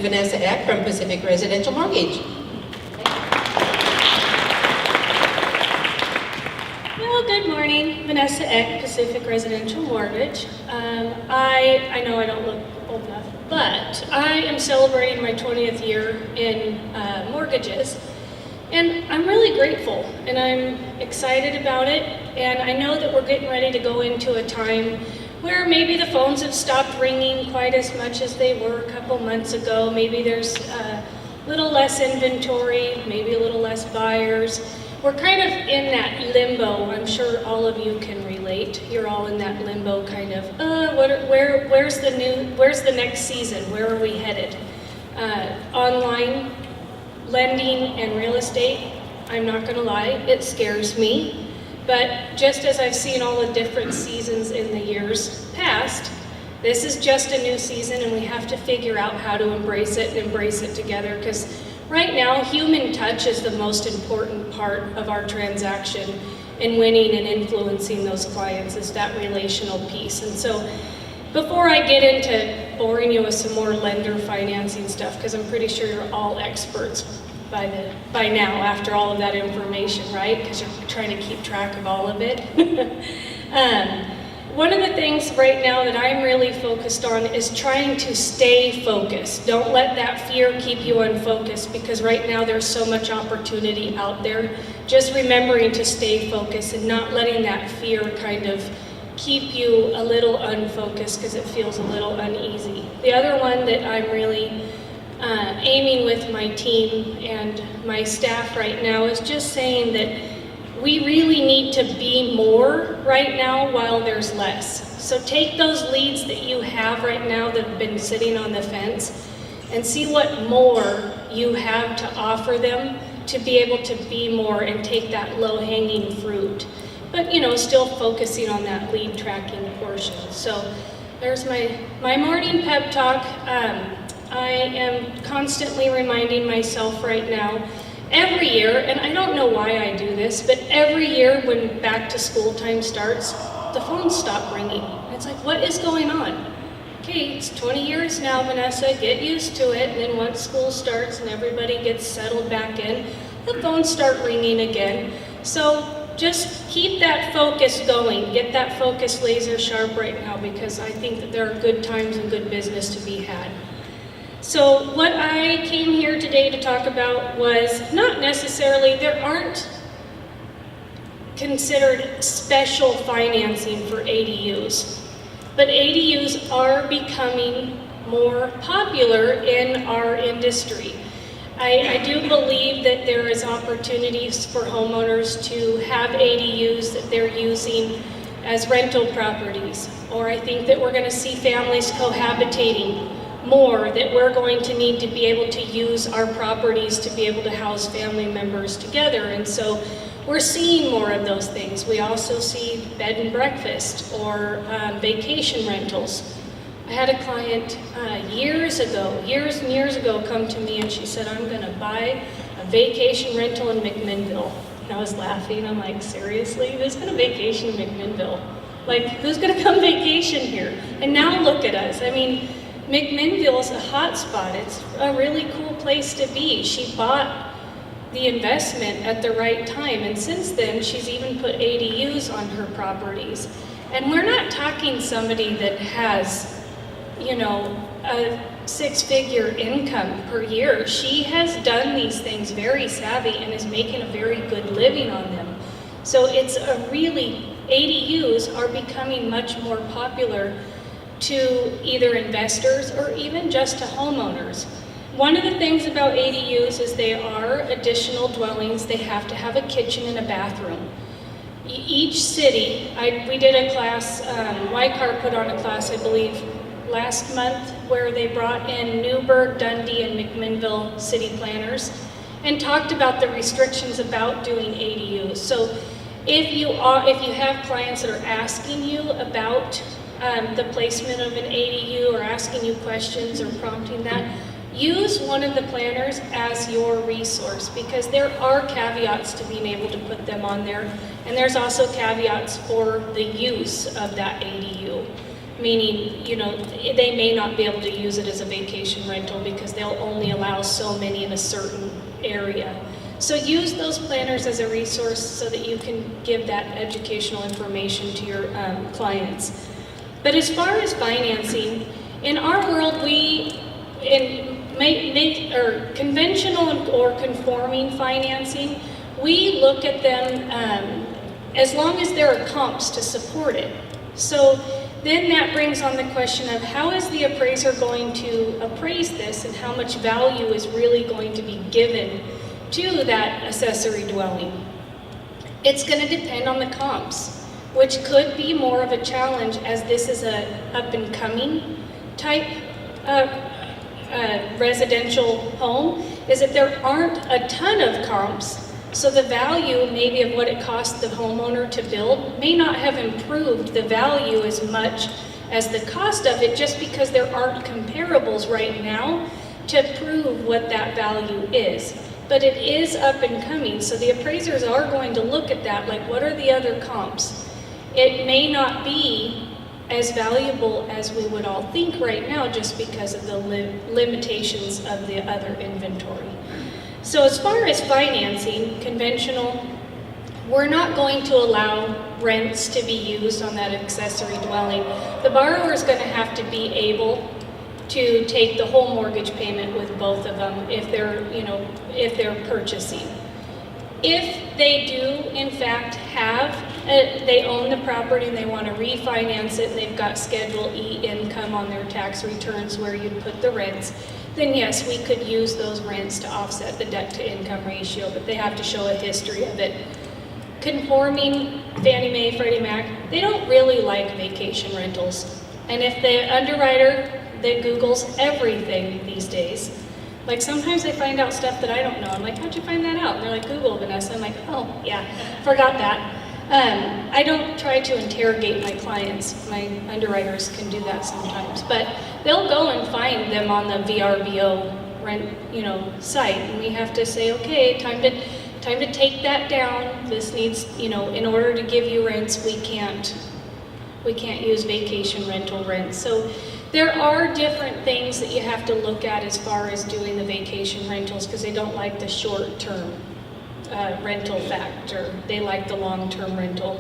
Venessa Eck from Pacific Residential Mortgage. Well, good morning. Venessa Eck, Pacific Residential Mortgage. I know I don't look old enough, but I am celebrating my 20th year in mortgages. And I'm really grateful, and I'm excited about it, and I know that we're getting ready to go into a time where maybe the phones have stopped ringing quite as much as they were a couple months ago. Maybe there's a little less inventory, maybe a little less buyers. We're kind of in that limbo. I'm sure all of you can relate. You're all in that limbo kind of, where's the next season? Where are we headed? Online lending and real estate, I'm not gonna lie, it scares me. But just as I've seen all the different seasons in the years past, this is just a new season and we have to figure out how to embrace it and embrace it together, because right now, human touch is the most important part of our transaction in winning and influencing those clients, is that relational piece. And so before I get into boring you with some more lender financing stuff, because I'm pretty sure you're all experts by now after all of that information, right? Because you're trying to keep track of all of it. One of the things right now that I'm really focused on is trying to stay focused. Don't let that fear keep you unfocused, because right now there's so much opportunity out there. Just remembering to stay focused and not letting that fear kind of keep you a little unfocused because it feels a little uneasy. The other one that I'm really aiming with my team and my staff right now is just saying that we really need to be more right now while there's less. So take those leads that you have right now that have been sitting on the fence and see what more you have to offer them to be able to be more and take that low-hanging fruit. But still focusing on that lead tracking portion. So there's my morning pep talk. I am constantly reminding myself right now, every year, and I don't know why I do this, but every year when back to school time starts, the phones stop ringing. And it's like, what is going on? Okay, it's 20 years now, Venessa, get used to it. And then once school starts and everybody gets settled back in, the phones start ringing again. So just keep that focus going. Get that focus laser sharp right now, because I think that there are good times and good business to be had. So what I came here today to talk about was not necessarily, there aren't considered special financing for ADUs, but ADUs are becoming more popular in our industry. I do believe that there is opportunities for homeowners to have ADUs that they're using as rental properties, or I think that we're going to see families cohabitating more, that we're going to need to be able to use our properties to be able to house family members together. And so we're seeing more of those things. We also see bed and breakfast or vacation rentals. I had a client years and years ago come to me and she said, I'm gonna buy a vacation rental in McMinnville. And I was laughing, I'm like, seriously? Who's gonna vacation in McMinnville? Like, who's gonna come vacation here? And now look at us. I mean, McMinnville is a hot spot. It's a really cool place to be. She bought the investment at the right time, and since then she's even put ADUs on her properties. And we're not talking somebody that has, a six-figure income per year. She has done these things very savvy and is making a very good living on them. So it's ADUs are becoming much more popular to either investors or even just to homeowners. One of the things about ADUs is they are additional dwellings. They have to have a kitchen and a bathroom. Each city, we did a class, YCAR put on a class, I believe, last month, where they brought in Newburgh, Dundee, and McMinnville city planners and talked about the restrictions about doing ADUs. So if you have clients that are asking you about the placement of an ADU or asking you questions or prompting that, use one of the planners as your resource, because there are caveats to being able to put them on there, and there's also caveats for the use of that ADU. meaning, you know, they may not be able to use it as a vacation rental because they'll only allow so many in a certain area. So use those planners as a resource so that you can give that educational information to your clients. But as far as financing, in our world, conventional or conforming financing, we look at them as long as there are comps to support it. So then that brings on the question of how is the appraiser going to appraise this and how much value is really going to be given to that accessory dwelling. It's going to depend on the comps, which could be more of a challenge as this is a up and coming type residential home, is that there aren't a ton of comps, so the value maybe of what it cost the homeowner to build may not have improved the value as much as the cost of it, just because there aren't comparables right now to prove what that value is. But it is up and coming, so the appraisers are going to look at that, like what are the other comps? It may not be as valuable as we would all think right now just because of the limitations of the other inventory. So as far as financing, conventional, we're not going to allow rents to be used on that accessory dwelling. The borrower is going to have to be able to take the whole mortgage payment with both of them if they're purchasing. If they do, in fact, they own the property and they want to refinance it and they've got Schedule E income on their tax returns where you'd put the rents, then yes, we could use those rents to offset the debt to income ratio, but they have to show a history of it. Conforming Fannie Mae, Freddie Mac, they don't really like vacation rentals. And if the underwriter that Googles everything these days, like sometimes I find out stuff that I don't know. I'm like, how'd you find that out? And they're like, Google, Vanessa. I'm like, oh yeah, forgot that. I don't try to interrogate my clients. My underwriters can do that sometimes, but they'll go and find them on the VRBO rent, site, and we have to say, okay, time to take that down. This needs, in order to give you rents, we can't use vacation rental rents. So there are different things that you have to look at as far as doing the vacation rentals because they don't like the short-term rental factor. They like the long-term rental.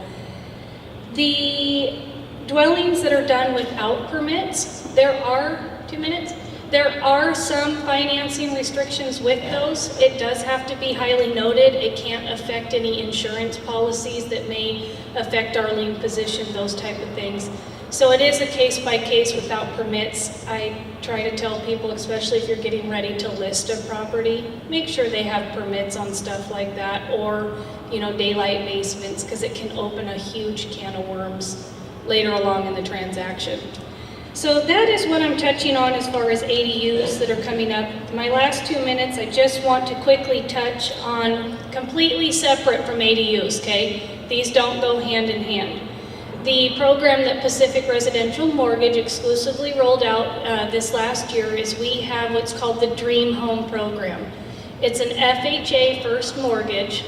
The dwellings that are done without permits, there are some financing restrictions with those. It does have to be highly noted. It can't affect any insurance policies that may affect our lien position, those type of things. So it is a case by case without permits. I try to tell people, especially if you're getting ready to list a property, make sure they have permits on stuff like that, or daylight basements, because it can open a huge can of worms later along in the transaction. So that is what I'm touching on as far as ADUs that are coming up. My last 2 minutes, I just want to quickly touch on completely separate from ADUs, okay? These don't go hand in hand. The program that Pacific Residential Mortgage exclusively rolled out this last year is we have what's called the Dream Home Program. It's an FHA first mortgage.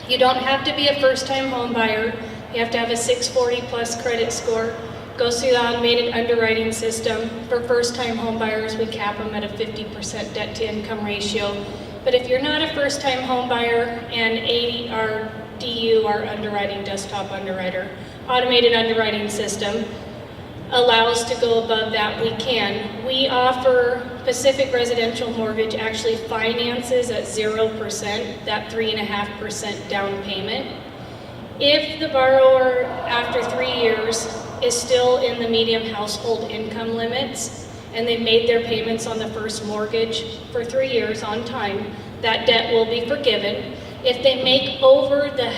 You don't have to be a first-time home buyer. You have to have a 640 plus credit score. Goes through the automated underwriting system. For first-time home buyers, we cap them at a 50% debt to income ratio. But if you're not a first-time home buyer and our DU, our underwriting desktop underwriter, automated underwriting system allows to go above that, we can. We offer Pacific Residential Mortgage actually finances at 0%, that 3.5% down payment. If the borrower, after 3 years, is still in the medium household income limits and they've made their payments on the first mortgage for 3 years on time, that debt will be forgiven. If they make over the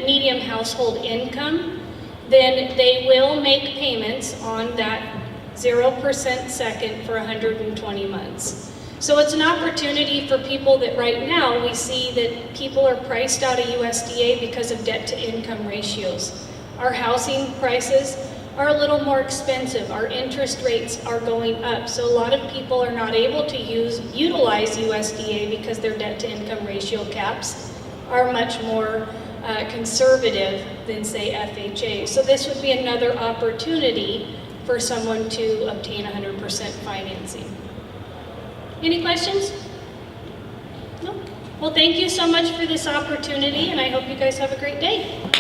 medium household income, then they will make payments on that 0% second for 120 months. So it's an opportunity for people that right now we see that people are priced out of USDA because of debt to income ratios. Our housing prices are a little more expensive. Our interest rates are going up. So a lot of people are not able to utilize USDA because their debt to income ratio caps are much more conservative than say FHA. So this would be another opportunity for someone to obtain 100% financing. Any questions? No? Well, thank you so much for this opportunity, and I hope you guys have a great day.